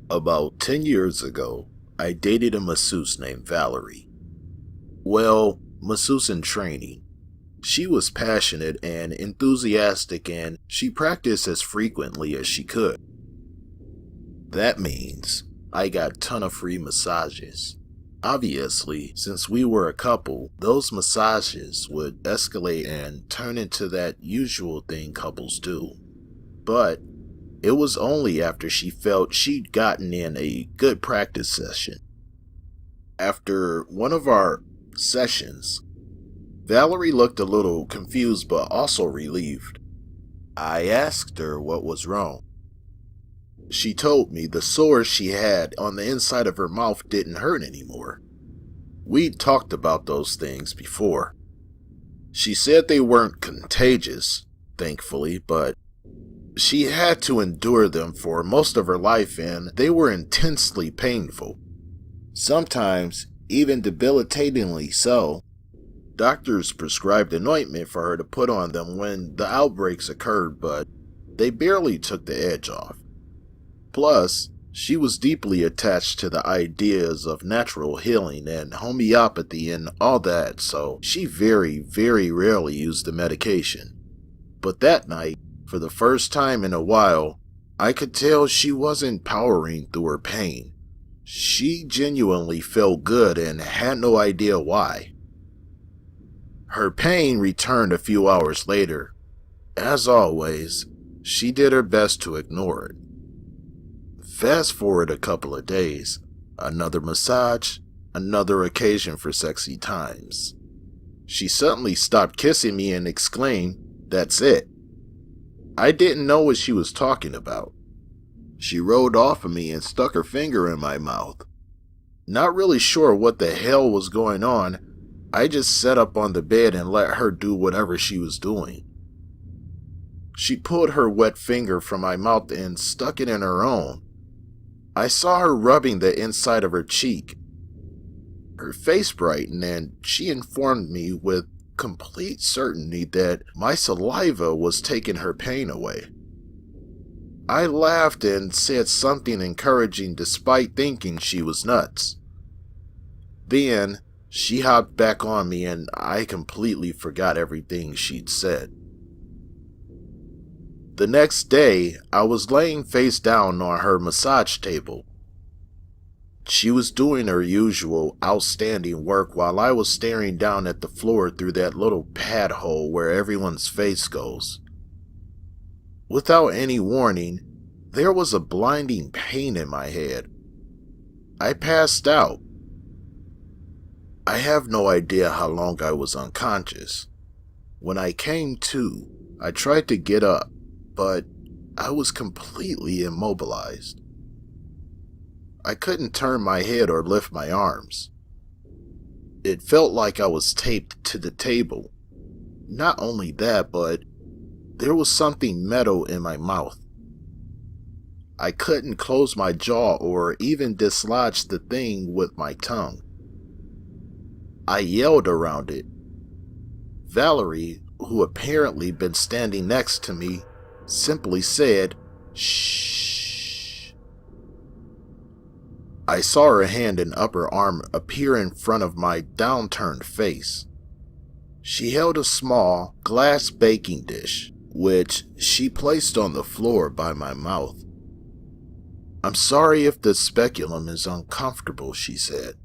About 10 years ago, I dated a masseuse named Valerie. Well, masseuse in training. She was passionate and enthusiastic, and she practiced as frequently as she could. That means I got a ton of free massages. Obviously, since we were a couple, those massages would escalate and turn into that usual thing couples do. But it was only after she felt she'd gotten in a good practice session. After one of our sessions, Valerie looked a little confused but also relieved. I asked her what was wrong. She told me the sores she had on the inside of her mouth didn't hurt anymore. We'd talked about those things before. She said they weren't contagious, thankfully, but she had to endure them for most of her life, and they were intensely painful. Sometimes, even debilitatingly so. Doctors prescribed an ointment for her to put on them when the outbreaks occurred, but they barely took the edge off. Plus, she was deeply attached to the ideas of natural healing and homeopathy and all that, so she very, very rarely used the medication. But that night, for the first time in a while, I could tell she wasn't powering through her pain. She genuinely felt good and had no idea why. Her pain returned a few hours later. As always, she did her best to ignore it. Fast forward a couple of days, another massage, another occasion for sexy times. She suddenly stopped kissing me and exclaimed, "That's it." I didn't know what she was talking about. She rolled off of me and stuck her finger in my mouth. Not really sure what the hell was going on, I just sat up on the bed and let her do whatever she was doing. She pulled her wet finger from my mouth and stuck it in her own. I saw her rubbing the inside of her cheek. Her face brightened, and she informed me with complete certainty that my saliva was taking her pain away. I laughed and said something encouraging despite thinking she was nuts. Then she hopped back on me and I completely forgot everything she'd said. The next day, I was laying face down on her massage table. She was doing her usual outstanding work while I was staring down at the floor through that little pad hole where everyone's face goes. Without any warning, there was a blinding pain in my head. I passed out. I have no idea how long I was unconscious. When I came to, I tried to get up, but I was completely immobilized. I couldn't turn my head or lift my arms. It felt like I was taped to the table. Not only that, but there was something metal in my mouth. I couldn't close my jaw or even dislodge the thing with my tongue. I yelled around it. Valerie, who apparently been standing next to me, simply said, "Shh." I saw her hand and upper arm appear in front of my downturned face. She held a small glass baking dish, which she placed on the floor by my mouth. "I'm sorry if the speculum is uncomfortable," she said.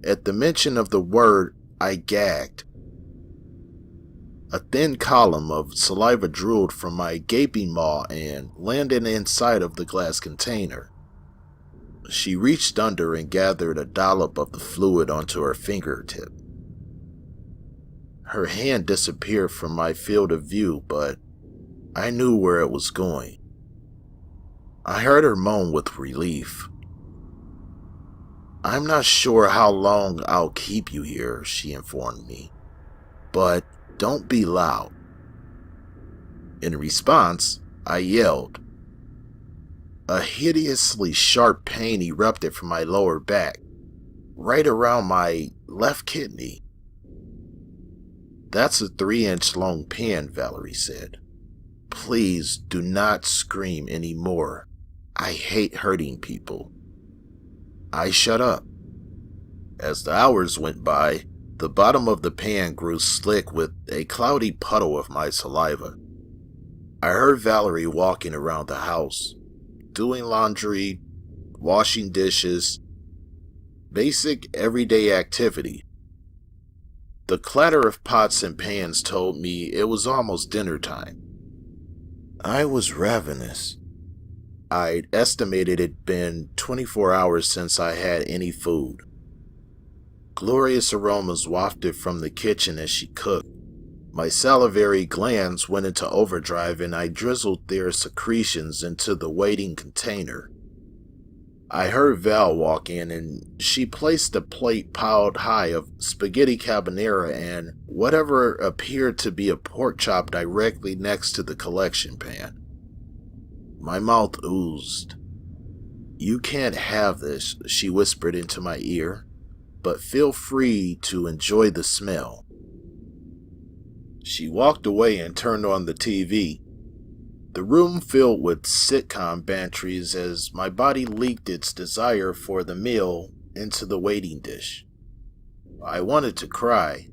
At the mention of the word, I gagged. A thin column of saliva drooled from my gaping maw and landed inside of the glass container. She reached under and gathered a dollop of the fluid onto her fingertip. Her hand disappeared from my field of view, but I knew where it was going. I heard her moan with relief. "I'm not sure how long I'll keep you here," she informed me, "but don't be loud." In response, I yelled. A hideously sharp pain erupted from my lower back, right around my left kidney. "That's a 3-inch long pin," Valerie said. "Please do not scream anymore. I hate hurting people. I shut up. As the hours went by, the bottom of the pan grew slick with a cloudy puddle of my saliva. I heard Valerie walking around the house, doing laundry, washing dishes, basic everyday activity. The clatter of pots and pans told me it was almost dinner time. I was ravenous. I'd estimated it'd been 24 hours since I had any food. Glorious aromas wafted from the kitchen as she cooked. My salivary glands went into overdrive and I drizzled their secretions into the waiting container. I heard Val walk in and she placed a plate piled high of spaghetti carbonara and whatever appeared to be a pork chop directly next to the collection pan. My mouth oozed. "You can't have this," she whispered into my ear, "but feel free to enjoy the smell." She walked away and turned on the TV. The room filled with sitcom banteries as my body leaked its desire for the meal into the waiting dish. I wanted to cry.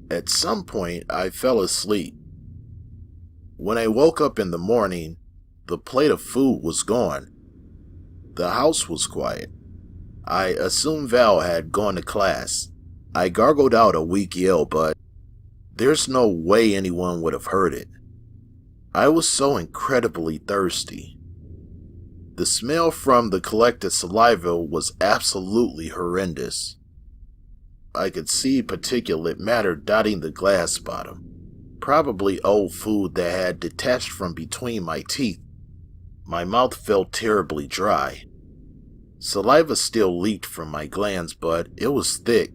At some point, I fell asleep. When I woke up in the morning, the plate of food was gone. The house was quiet. I assumed Val had gone to class. I gargled out a weak yell, but there's no way anyone would have heard it. I was so incredibly thirsty. The smell from the collected saliva was absolutely horrendous. I could see particulate matter dotting the glass bottom, probably old food that had detached from between my teeth. My mouth felt terribly dry. Saliva still leaked from my glands, but it was thick,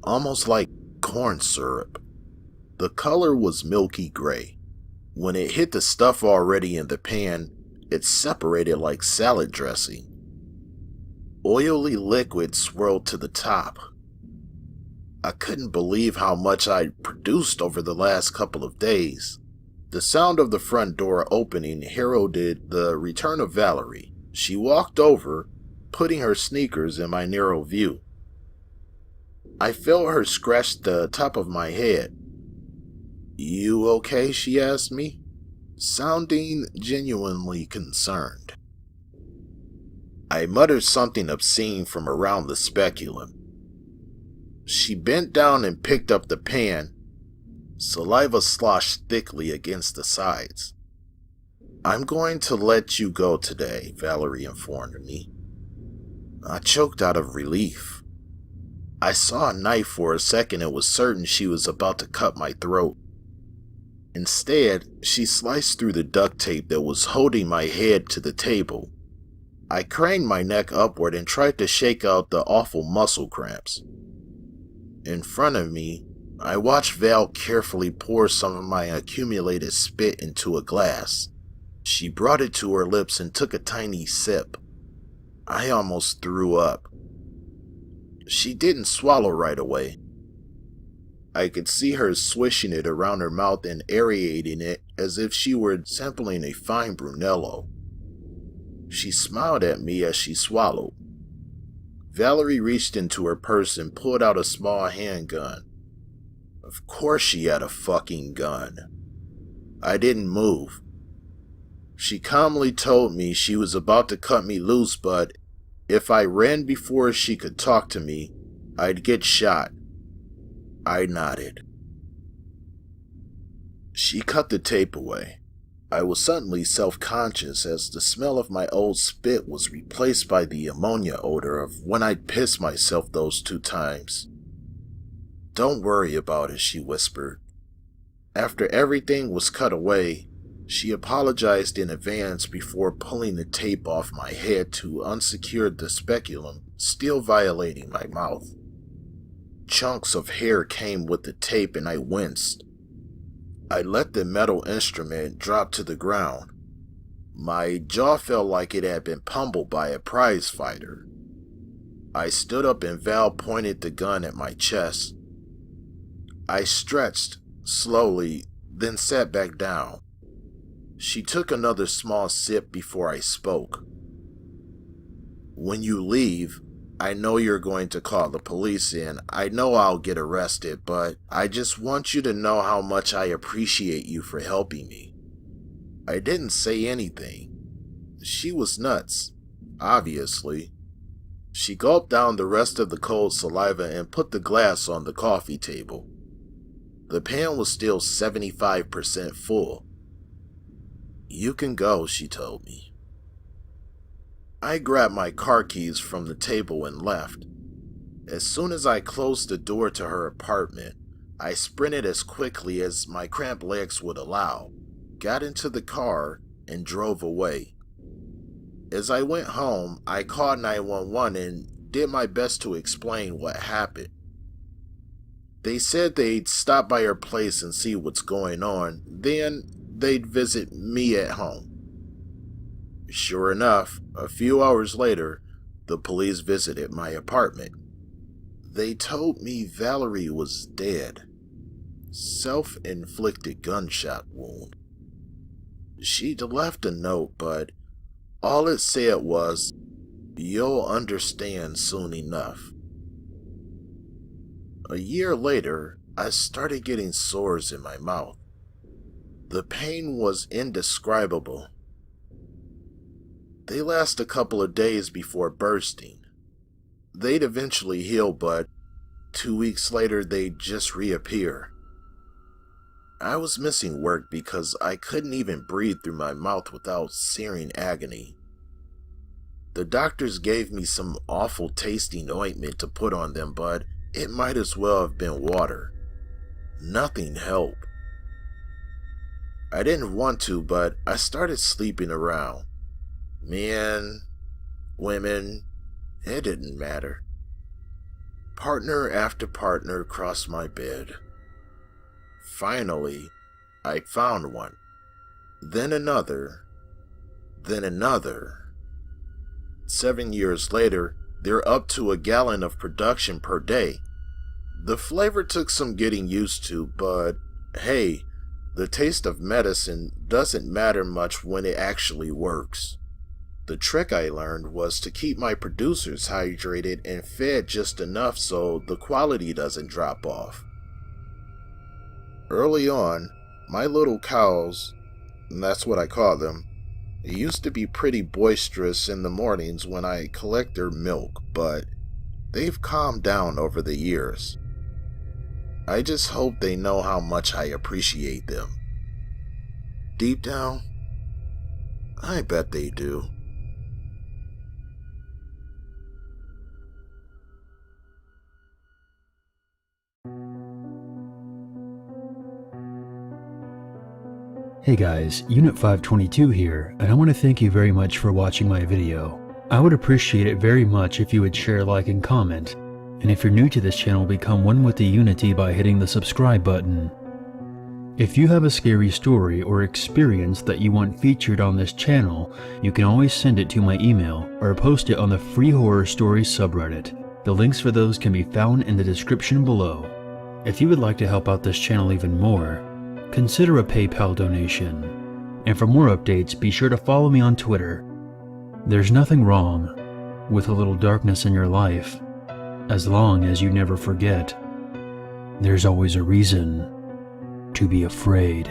almost like corn syrup. The color was milky gray. When it hit the stuff already in the pan, it separated like salad dressing. Oily liquid swirled to the top. I couldn't believe how much I'd produced over the last couple of days. The sound of the front door opening heralded the return of Valerie. She walked over, putting her sneakers in my narrow view. I felt her scratch the top of my head. "You okay?" she asked me, sounding genuinely concerned. I muttered something obscene from around the speculum. She bent down and picked up the pan. Saliva sloshed thickly against the sides. "I'm going to let you go today," Valerie informed me. I choked out of relief. I saw a knife for a second and was certain she was about to cut my throat. Instead, she sliced through the duct tape that was holding my head to the table. I craned my neck upward and tried to shake out the awful muscle cramps. In front of me, I watched Val carefully pour some of my accumulated spit into a glass. She brought it to her lips and took a tiny sip. I almost threw up. She didn't swallow right away. I could see her swishing it around her mouth and aerating it as if she were sampling a fine Brunello. She smiled at me as she swallowed. Valerie reached into her purse and pulled out a small handgun. Of course she had a fucking gun. I didn't move. She calmly told me she was about to cut me loose, but if I ran before she could talk to me, I'd get shot. I nodded. She cut the tape away. I was suddenly self-conscious as the smell of my old spit was replaced by the ammonia odor of when I'd pissed myself those 2 times. "Don't worry about it," she whispered. After everything was cut away, she apologized in advance before pulling the tape off my head to unsecure the speculum, still violating my mouth. Chunks of hair came with the tape and I winced. I let the metal instrument drop to the ground. My jaw felt like it had been pummeled by a prize fighter. I stood up and Val pointed the gun at my chest. I stretched, slowly, then sat back down. She took another small sip before I spoke. "When you leave, I know you're going to call the police and I know I'll get arrested, but I just want you to know how much I appreciate you for helping me." I didn't say anything. She was nuts, obviously. She gulped down the rest of the cold saliva and put the glass on the coffee table. The pan was still 75% full. "You can go," she told me. I grabbed my car keys from the table and left. As soon as I closed the door to her apartment, I sprinted as quickly as my cramped legs would allow, got into the car, and drove away. As I went home, I called 911 and did my best to explain what happened. They said they'd stop by her place and see what's going on, then they'd visit me at home. Sure enough, a few hours later, the police visited my apartment. They told me Valerie was dead. Self-inflicted gunshot wound. She'd left a note, but all it said was, "You'll understand soon enough." A year later, I started getting sores in my mouth. The pain was indescribable. They last a couple of days before bursting. They'd eventually heal, but 2 weeks later they'd just reappear. I was missing work because I couldn't even breathe through my mouth without searing agony. The doctors gave me some awful tasting ointment to put on them, but it might as well have been water. Nothing helped. I didn't want to, but I started sleeping around. Men, women, it didn't matter. Partner after partner crossed my bed. Finally, I found one. Then another. Then another. 7 years later, they're up to a gallon of production per day. The flavor took some getting used to, but hey, the taste of medicine doesn't matter much when it actually works. The trick I learned was to keep my producers hydrated and fed just enough so the quality doesn't drop off. Early on, my little cows, and that's what I call them, used to be pretty boisterous in the mornings when I collect their milk, but they've calmed down over the years. I just hope they know how much I appreciate them. Deep down, I bet they do. Hey guys, Unit 522 here, and I want to thank you very much for watching my video. I would appreciate it very much if you would share, like, and comment. And if you're new to this channel, become one with the Unity by hitting the subscribe button. If you have a scary story or experience that you want featured on this channel, you can always send it to my email or post it on the Free Horror Stories subreddit. The links for those can be found in the description below. If you would like to help out this channel even more, consider a PayPal donation. And for more updates, be sure to follow me on Twitter. There's nothing wrong with a little darkness in your life, as long as you never forget, there's always a reason to be afraid.